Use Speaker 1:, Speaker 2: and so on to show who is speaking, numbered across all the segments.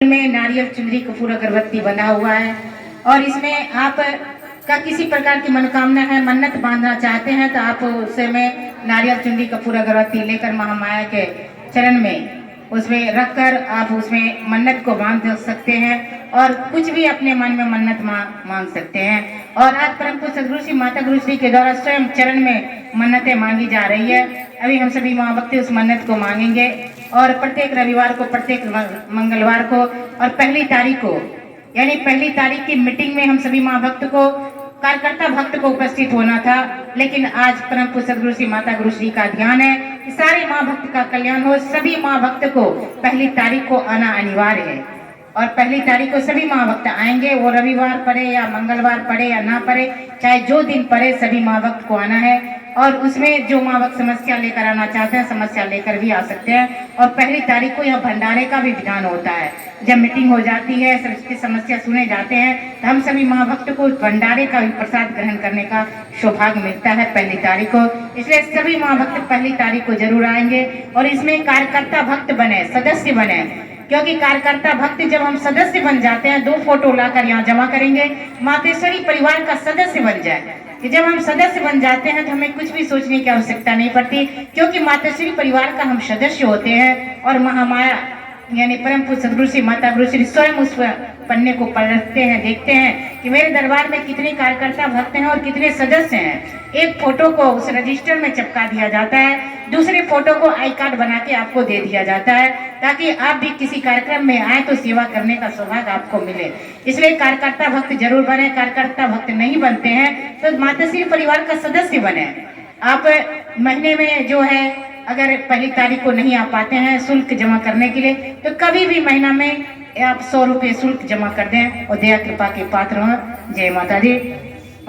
Speaker 1: में नारियल चुनरी कपूर अगरबत्ती बना हुआ है और इसमें आप का किसी प्रकार की मनोकामना है, मन्नत बांधना चाहते हैं तो आप उसमें नारियल चुनरी कपूर अगरबत्ती लेकर महामाया के चरण में उसमें रखकर आप उसमें मन्नत को बांध सकते हैं और कुछ भी अपने मन में मन्नत मांग सकते हैं। और आज परम पूज्य सदगुरु श्री माता गुरु श्री के द्वारा स्वयं चरण में मन्नतें मांगी जा रही है। अभी हम सभी महाभक्ति उस मन्नत को मांगेंगे और प्रत्येक रविवार को, प्रत्येक मंगलवार को और पहली तारीख को, यानी पहली तारीख की मीटिंग में हम सभी महाभक्त को, कार्यकर्ता भक्त को उपस्थित होना था, लेकिन आज परम पूज्य सदगुरु श्री माता गुरु श्री का ध्यान है कि सारे महाभक्त का कल्याण हो। सभी महाभक्त को पहली तारीख को आना अनिवार्य है और पहली तारीख को सभी महाभक्त आएंगे। वो रविवार पड़े या मंगलवार पड़े या ना पड़े, चाहे जो दिन पड़े, सभी महाभक्त को आना है। और उसमें जो महाभक्त समस्या लेकर आना चाहते हैं, समस्या लेकर भी आ सकते हैं। और पहली तारीख को यह भंडारे का भी विधान होता है। जब मीटिंग हो जाती है, सबकी समस्या सुने जाते हैं, तो हम सभी महाभक्त को भंडारे का भी प्रसाद ग्रहण करने का सौभाग्य मिलता है पहली तारीख को। इसलिए सभी महाभक्त पहली तारीख को जरूर आएंगे और इसमें कार्यकर्ता भक्त बने, सदस्य बने, क्योंकि कार्यकर्ता भक्त जब हम सदस्य बन जाते हैं, 2 फोटो लाकर यहाँ जमा करेंगे, मातेश्वरी परिवार का सदस्य बन जाए। कि जब हम सदस्य बन जाते हैं तो हमें कुछ भी सोचने की आवश्यकता नहीं पड़ती, क्योंकि मातेश्वरी परिवार का हम सदस्य होते हैं। और महामाया यानी परम पूज्य सदगुरु श्री माता गुरु श्री स्वयं उस पन्ने को पलटते हैं, देखते हैं कि मेरे दरबार में कितने कार्यकर्ता भक्त हैं और कितने सदस्य हैं। एक फोटो को उस रजिस्टर में चिपका दिया जाता है, दूसरे फोटो को आई कार्ड बना के आपको दे दिया जाता है, ताकि आप भी किसी कार्यक्रम में आए तो सेवा करने का सौभाग्य आपको मिले। इसलिए कार्यकर्ता भक्त जरूर बने। कार्यकर्ता भक्त नहीं बनते हैं तो माताश्री परिवार का सदस्य बने। आप महीने में जो है, अगर पहली तारीख को नहीं आ पाते हैं शुल्क जमा करने के लिए, तो कभी भी महीना में आप 100 रुपये शुल्क जमा कर दें और दया कृपा के पात्र हों। जय माता दी।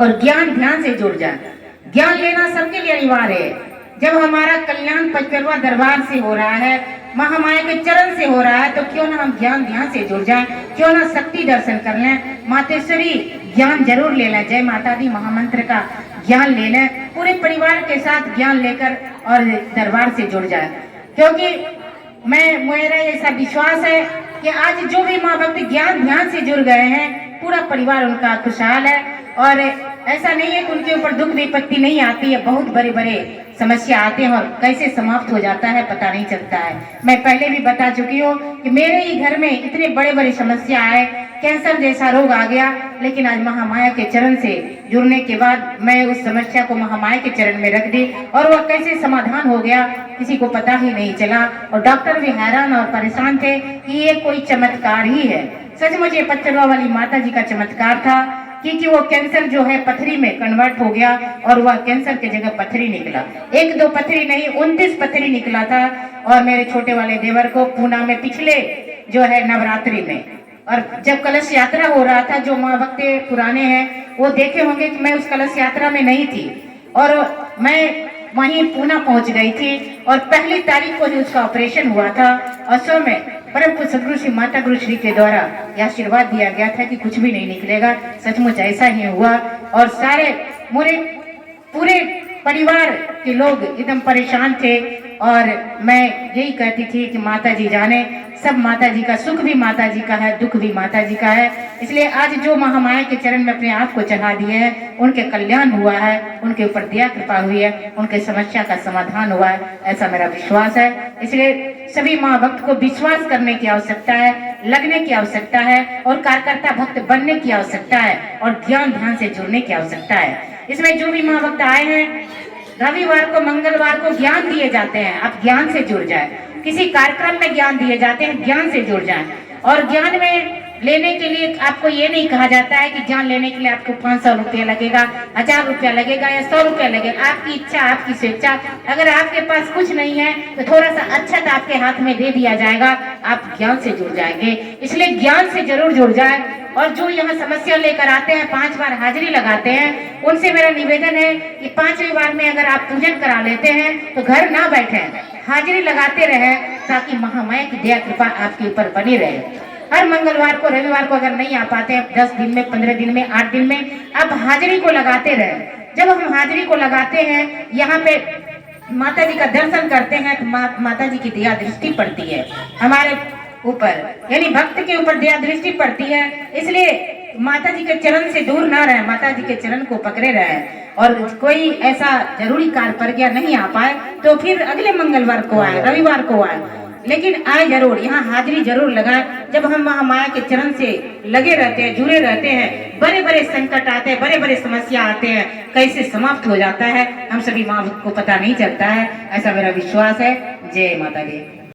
Speaker 1: और ज्ञान ध्यान से जुड़ जाए। ज्ञान लेना सबके लिए अनिवार्य है। जब हमारा कल्याण 55वां दरबार से हो रहा है, महामाया के चरण से हो रहा है, तो क्यों ना हम ज्ञान ध्यान से जुड़ जाएं, क्यों ना शक्ति दर्शन कर लें। मातेश्वरी ज्ञान जरूर ले लें, जय माता दी महामंत्र का ज्ञान ले लें, पूरे परिवार के साथ ज्ञान लेकर और दरबार से जुड़ जाए। क्योंकि मेरा ऐसा विश्वास है कि आज जो भी माँ भक्त ज्ञान ध्यान से जुड़ गए हैं, पूरा परिवार उनका खुशहाल है। और ऐसा नहीं है कि उनके ऊपर दुख विपत्ति नहीं आती है, बहुत बड़े बड़े समस्या आते हैं और कैसे समाप्त हो जाता है पता नहीं चलता है। मैं पहले भी बता चुकी हूँ कि मेरे ही घर में इतने बड़े बड़े समस्या आए, कैंसर जैसा रोग आ गया, लेकिन आज महामाया के चरण से जुड़ने के बाद मैं उस समस्या को महामाया के चरण में रख दी और वह कैसे समाधान हो गया किसी को पता ही नहीं चला। और डॉक्टर भी हैरान और परेशान थे कि ये कोई चमत्कार ही है। सचमुच ये पत्थरवा वाली माता जी का चमत्कार था, क्योंकि वो कैंसर जो है पथरी में कन्वर्ट हो गया और वह कैंसर की जगह पथरी निकला। 1-2 पथरी नहीं, 29 पथरी निकला था। और मेरे छोटे वाले देवर को पूना में पिछले जो है नवरात्रि में, और जब कलश यात्रा हो रहा था, जो माँ भक्त पुराने हैं वो देखे होंगे कि मैं उस कलश यात्रा में नहीं थी और मैं वहीं पूना पहुंच गई थी। और पहली तारीख को ही उसका ऑपरेशन हुआ था और सो में परम पूज्य सदगुरु श्री माता गुरु श्री के द्वारा यह आशीर्वाद दिया गया था कि कुछ भी नहीं निकलेगा। सचमुच ऐसा ही हुआ और सारे पूरे परिवार के लोग एकदम परेशान थे। और मैं यही कहती थी कि माता जी जाने, सब माता जी का, सुख भी माता जी का है, दुख भी माता जी का है। इसलिए आज जो महामाया के चरण में अपने आप को चढ़ा दिए हैं, उनके कल्याण हुआ है, उनके ऊपर दया कृपा हुई है, उनके समस्या का समाधान हुआ है, ऐसा मेरा विश्वास है। इसलिए सभी माँ भक्त को विश्वास करने की आवश्यकता है, लगने की आवश्यकता है और कार्यकर्ता भक्त बनने की आवश्यकता है और ज्ञान ध्यान से जुड़ने की आवश्यकता है। इसमें जो भी माँ भक्त आए हैं, रविवार को, मंगलवार को ज्ञान दिए जाते हैं, आप ज्ञान से जुड़ जाए। किसी कार्यक्रम में ज्ञान दिए जाते हैं, ज्ञान से जुड़ जाए। और ज्ञान में लेने के लिए आपको ये नहीं कहा जाता है कि ज्ञान लेने के लिए आपको 500 रुपया लगेगा, 1000 रुपया लगेगा या 100 रुपया लगेगा। आपकी इच्छा, आपकी स्वेच्छा। अगर आपके पास कुछ नहीं है तो थोड़ा सा अक्षत आपके हाथ में दे दिया जाएगा, आप ज्ञान से जुड़ जाएंगे। इसलिए ज्ञान से जरूर जुड़ जाए। और जो यहाँ समस्या लेकर आते हैं, 5 बार हाजिरी लगाते हैं, उनसे मेरा निवेदन है कि 5वीं बार में अगर आप पूजन करा लेते हैं तो घर ना बैठे, हाजिरी लगाते रहे, ताकि महामाया की दया कृपा आपके ऊपर बनी रहे। हर मंगलवार को, रविवार को अगर नहीं आ पाते हैं, 10 दिन में, 15 दिन में, 8 दिन में आप हाजिरी को लगाते रहे। जब हम हाजिरी को लगाते हैं, यहाँ पे माता जी का दर्शन करते हैं तो माता जी की दया दृष्टि पड़ती है। हमारे ऊपर, यानी भक्त के ऊपर दया दृष्टि पड़ती है। इसलिए माता जी के चरण से दूर ना रहे, माता जी के चरण को पकड़े रहे। और कोई ऐसा जरूरी कार्य पर गया नहीं आ पाए तो फिर अगले मंगलवार को आए, रविवार को आए, लेकिन आए जरूर, यहाँ हाजिरी जरूर लगाए। जब हम महामाया के चरण से लगे रहते हैं, जुड़े रहते हैं, बड़े बड़े संकट आते हैं, बड़े बड़े समस्या आते हैं, कैसे समाप्त हो जाता है हम सभी माँ को पता नहीं चलता है। ऐसा मेरा विश्वास है। जय माता दी।